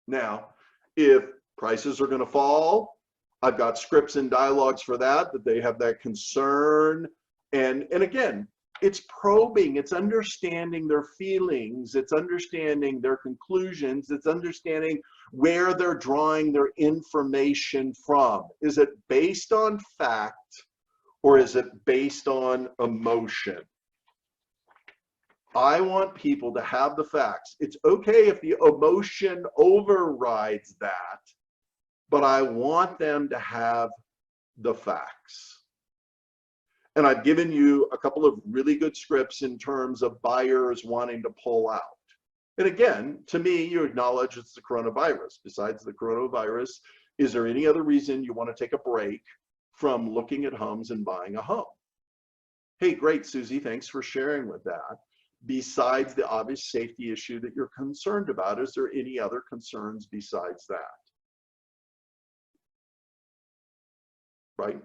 Speaker 1: Now, if prices are going to fall, I've got scripts and dialogues for that they have that concern. And again, it's probing, it's understanding their feelings, it's understanding their conclusions, it's understanding where they're drawing their information from. Is it based on fact or is it based on emotion? I want people to have the facts. It's okay if the emotion overrides that, but I want them to have the facts. And I've given you a couple of really good scripts in terms of buyers wanting to pull out. And again, to me, you acknowledge it's the coronavirus. Besides the coronavirus, is there any other reason you want to take a break from looking at homes and buying a home? Hey, great, Susie, thanks for sharing with that. Besides the obvious safety issue that you're concerned about, is there any other concerns besides that? Right?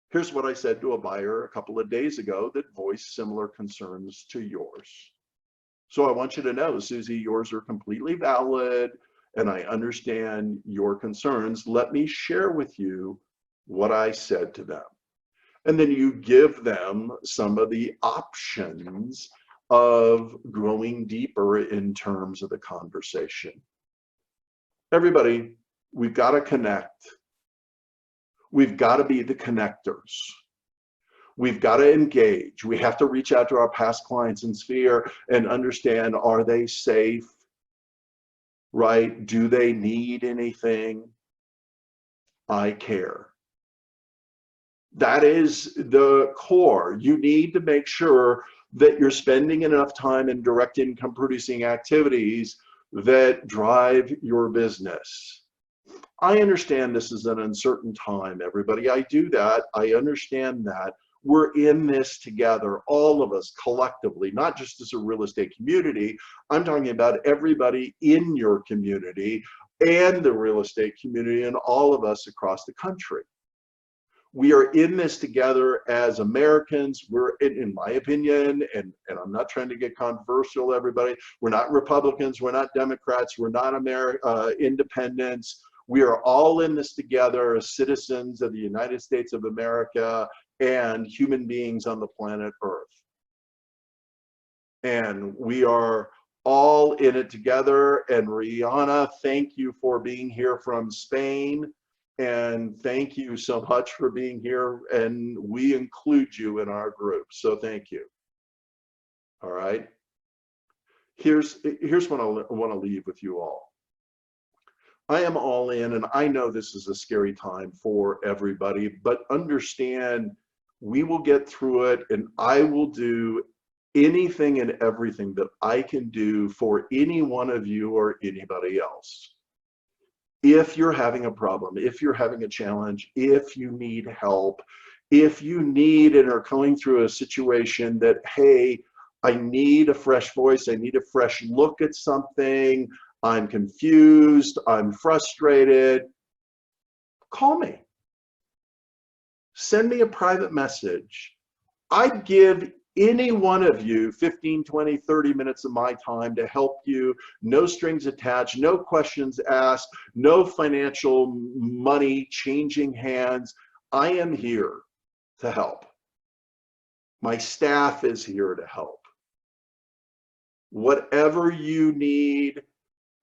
Speaker 1: Here's what I said to a buyer a couple of days ago that voiced similar concerns to yours. So I want you to know, Susie, yours are completely valid, and I understand your concerns. Let me share with you what I said to them. And then you give them some of the options of growing deeper in terms of the conversation. Everybody, we've got to connect. We've got to be the connectors. We've got to engage. We have to reach out to our past clients and sphere and understand, are they safe? Right? Do they need anything? I care. That is the core. You need to make sure that you're spending enough time in direct income producing activities that drive your business. I understand this is an uncertain time, everybody. I do that. I understand that. We're in this together, all of us collectively, not just as a real estate community. I'm talking about everybody in your community and the real estate community and all of us across the country. We are in this together as Americans. We're, in my opinion, and I'm not trying to get controversial, everybody, we're not Republicans, we're not Democrats, we're not independents. We are all in this together as citizens of the United States of America and human beings on the planet Earth. And we are all in it together. And Rihanna, thank you for being here from Spain. And thank you so much for being here. And we include you in our group. So thank you. All right. Here's what I want to leave with you all. I am all in, and I know this is a scary time for everybody, but understand we will get through it, and I will do anything and everything that I can do for any one of you or anybody else. If you're having a problem, if you're having a challenge, if you need help, if you need and are going through a situation that, hey, I need a fresh voice, I need a fresh look at something, I'm confused, I'm frustrated, call me. Send me a private message. I'd give any one of you 15, 20, 30 minutes of my time to help you. No strings attached, no questions asked, no financial money changing hands. I am here to help. My staff is here to help. Whatever you need,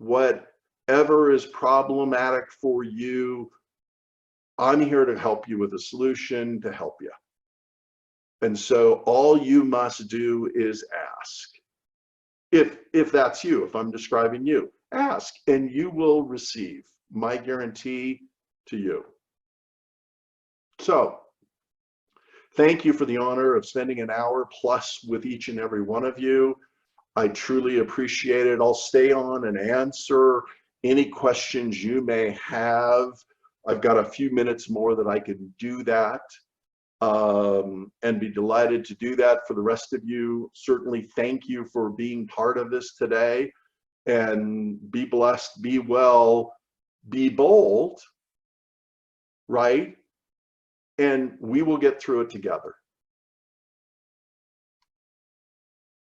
Speaker 1: whatever is problematic for you, I'm here to help you with a solution to help you. And so all you must do is ask. If that's you, if I'm describing you, ask and you will receive. My guarantee to you. So thank you for the honor of spending an hour plus with each and every one of you. I truly appreciate it. I'll stay on and answer any questions you may have. I've got a few minutes more that I can do that, and be delighted to do that. For the rest of you, certainly thank you for being part of this today, and be blessed, be well, be bold, right? And we will get through it together.